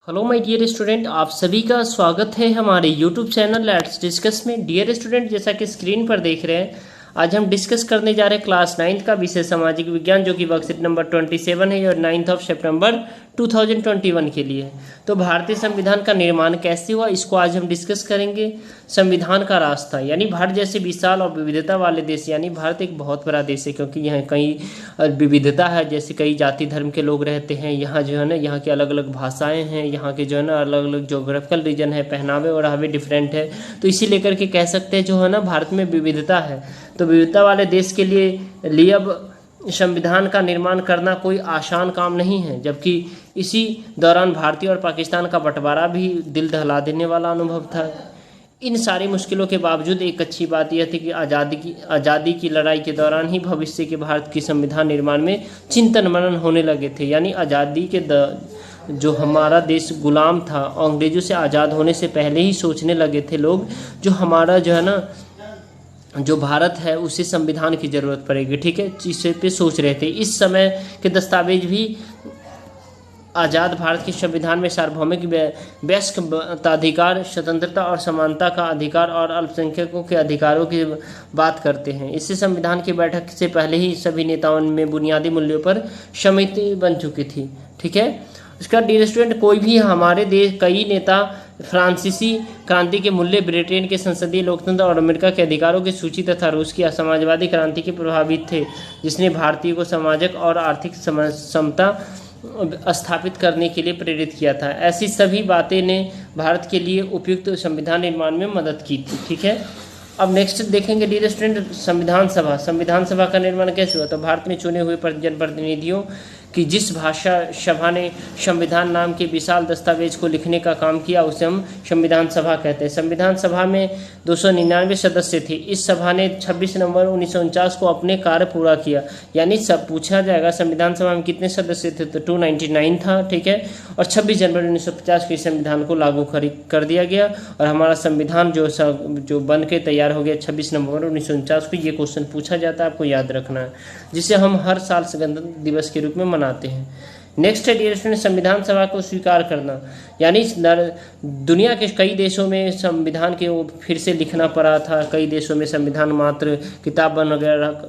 Hello my dear student, आप सभी का स्वागत है हमारे यूट्यूब चैनल लेट्स डिस्कस में। डियर स्टूडेंट, जैसा कि स्क्रीन पर देख रहे हैं, आज हम डिस्कस करने जा रहे हैं क्लास 9 का विषय सामाजिक विज्ञान, जो कि वर्कशीट नंबर 27 है और 9 सितंबर 2021 के लिए। तो भारतीय संविधान का निर्माण कैसे हुआ, इसको आज हम डिस्कस करेंगे। संविधान का रास्ता, यानी भारत जैसे विशाल और विविधता वाले देश, यानी भारत एक बहुत बड़ा देश है क्योंकि यहाँ कई विविधता है, जैसे कई जाति धर्म के लोग रहते हैं यहाँ, जो है ना, यहाँ की अलग अलग भाषाएं हैं, यहाँ के जो है ना अलग अलग जोग्राफिकल रीजन है, पहनावे और हवे डिफरेंट है। तो इसी लेकर के कह सकते हैं जो है ना भारत में विविधता है। तो विविधता वाले देश के लिए अब संविधान का निर्माण करना कोई आसान काम नहीं है, जबकि इसी दौरान भारतीय और पाकिस्तान का बंटवारा भी दिल दहला देने वाला अनुभव था। इन सारी मुश्किलों के बावजूद एक अच्छी बात यह थी कि आज़ादी की लड़ाई के दौरान ही भविष्य के भारत की संविधान निर्माण में चिंतन मनन होने लगे थे। यानी आज़ादी के जो हमारा देश गुलाम था, अंग्रेजों से आज़ाद होने से पहले ही सोचने लगे थे लोग, जो हमारा जो है ना जो भारत है उसे संविधान की ज़रूरत पड़ेगी। ठीक है, इस पे सोच रहे थे। इस समय के दस्तावेज भी आज़ाद भारत के संविधान में सार्वभौमिक वयस्कताधिकार, स्वतंत्रता और समानता का अधिकार और अल्पसंख्यकों के अधिकारों की बात करते हैं। इससे संविधान की बैठक से पहले ही सभी नेताओं में बुनियादी मूल्यों पर सहमति बन चुकी थी। ठीक है, इसका डियर स्टूडेंट, कोई भी हमारे देश कई नेता फ्रांसीसी क्रांति के मूल्य, ब्रिटेन के संसदीय लोकतंत्र और अमेरिका के अधिकारों की सूची तथा रूस की समाजवादी क्रांति के प्रभावित थे, जिसने भारतीय को सामाजिक और आर्थिक समता स्थापित करने के लिए प्रेरित किया था। ऐसी सभी बातें ने भारत के लिए उपयुक्त संविधान निर्माण में मदद की थी। ठीक है, अब नेक्स्ट देखेंगे डियर स्टूडेंट, संविधान सभा का निर्माण कैसे हुआ। तो भारत में चुने हुए जनप्रतिनिधियों कि जिस भाषा सभा ने संविधान नाम के विशाल दस्तावेज को लिखने का काम किया, उसे हम संविधान सभा कहते हैं। संविधान सभा में 299 सदस्य थे। इस सभा ने 26 नवंबर 1949 को अपने कार्य पूरा किया। यानी सब पूछा जाएगा संविधान सभा में कितने सदस्य थे, तो 299 था। ठीक है, और 26 जनवरी 1950 को इस संविधान को लागू कर दिया गया और हमारा संविधान जो बन के तैयार हो गया 26 नवंबर 1949 को। ये क्वेश्चन पूछा जाता है, आपको याद रखना है, जिसे हम हर साल गणतंत्र दिवस के रूप में मनाते हैं। नेक्स्ट है डियर स्टूडेंट, संविधान सभा को स्वीकार करना। यानी दुनिया के कई देशों में संविधान के फिर से लिखना पड़ा था। कई देशों में संविधान मात्र किताब बन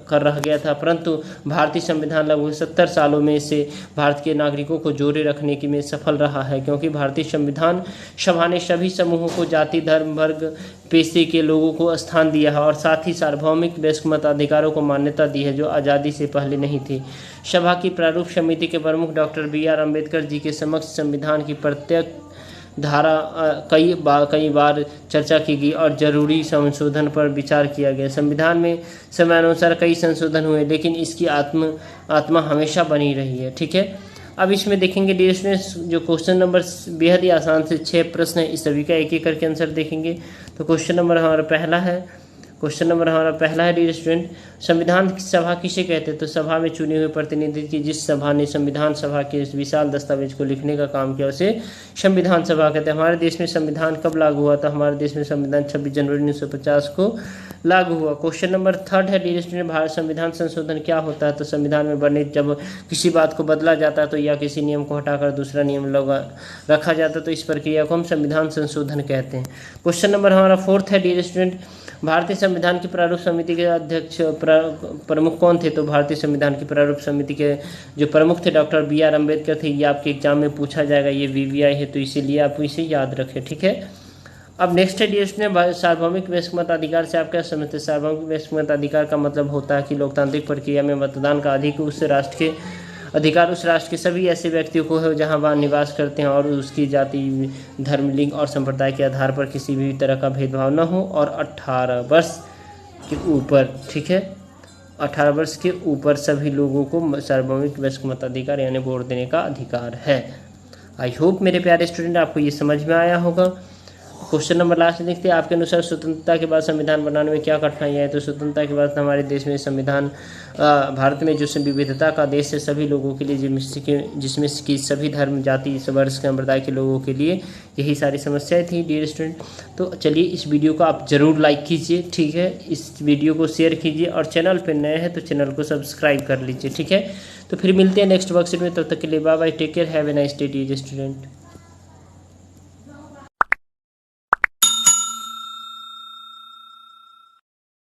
कर रह गया था, परंतु भारतीय संविधान लगभग 70 सालों में से भारत के नागरिकों को जोड़े रखने की में सफल रहा है, क्योंकि भारतीय संविधान सभा ने सभी समूहों को, जाति धर्म वर्ग पेशे के लोगों को स्थान दिया है और साथ ही सार्वभौमिक वयस्कताधिकारों को मान्यता दी है, जो आज़ादी से पहले नहीं थी। सभा की प्रारूप समिति के प्रमुख डॉक्टर B.R. अम्बेडकर जी के समक्ष संविधान की प्रत्येक धारा कई बार चर्चा की गई और जरूरी संशोधन पर विचार किया गया। संविधान में समयानुसार कई संशोधन हुए, लेकिन इसकी आत्मा हमेशा बनी रही है। ठीक है, अब इसमें देखेंगे डियर स्टूडेंट्स, जो क्वेश्चन नंबर बेहद ही आसान से 6 प्रश्न है, इस सभी का एक एक करके आंसर देखेंगे। तो क्वेश्चन नंबर हमारा पहला है डियर स्टूडेंट, संविधान सभा किसे कहते हैं। तो सभा में चुने हुए प्रतिनिधि की जिस सभा ने संविधान सभा के इस विशाल दस्तावेज को लिखने का काम किया, उसे संविधान सभा कहते हैं। हमारे देश में संविधान कब लागू हुआ था। हमारे देश में संविधान 26 जनवरी 1950 को लागू हुआ। क्वेश्चन नंबर 3 है डियर स्टूडेंट, भारत संविधान संशोधन क्या होता है। तो संविधान में बने जब किसी बात को बदला जाता है तो या किसी नियम को हटाकर दूसरा नियम रखा जाता है, तो इस प्रक्रिया को हम संविधान संशोधन कहते हैं। क्वेश्चन नंबर हमारा 4 है डियर स्टूडेंट, भारतीय संविधान की प्रारूप समिति के अध्यक्ष प्रमुख कौन थे। तो भारतीय संविधान की प्रारूप समिति के जो प्रमुख थे डॉक्टर B.R. अम्बेडकर थे। ये आपके एग्जाम में पूछा जाएगा, ये VVI है, तो इसीलिए आप इसे याद रखें। ठीक है, अब नेक्स्ट है डियर स्टूडेंट, सार्वभौमिक वयस्कताधिकार से आप क्या समझते हैं। सार्वभौमिक वयस्कताधिकार का मतलब होता है कि लोकतांत्रिक प्रक्रिया में मतदान का अधिकार उस राष्ट्र के सभी ऐसे व्यक्तियों को है जहां वह निवास करते हैं और उसकी जाति धर्म लिंग और संप्रदाय के आधार पर किसी भी तरह का भेदभाव न हो, और 18 वर्ष के ऊपर, ठीक है, 18 वर्ष के ऊपर सभी लोगों को सार्वभौमिक वयस्कताधिकार यानी वोट देने का अधिकार है। आई होप मेरे प्यारे स्टूडेंट आपको ये समझ में आया होगा। क्वेश्चन नंबर लास्ट में देखते हैं, आपके अनुसार स्वतंत्रता के बाद संविधान बनाने में क्या कठिनाई है। तो स्वतंत्रता के बाद हमारे देश में संविधान भारत में जो विविधता का देश है, सभी लोगों के लिए, जिसमें कि सभी धर्म जाति वर्ग संप्रदाय के लोगों के लिए यही सारी समस्याएं थी डियर स्टूडेंट। तो चलिए इस वीडियो को आप ज़रूर लाइक कीजिए। ठीक है, इस वीडियो को शेयर कीजिए और चैनल पर नए हैं तो चैनल को सब्सक्राइब कर लीजिए। ठीक है, तो फिर मिलते हैं नेक्स्ट वर्कशीट में, तब तक के लिए bye bye, take care, have a nice day dear student.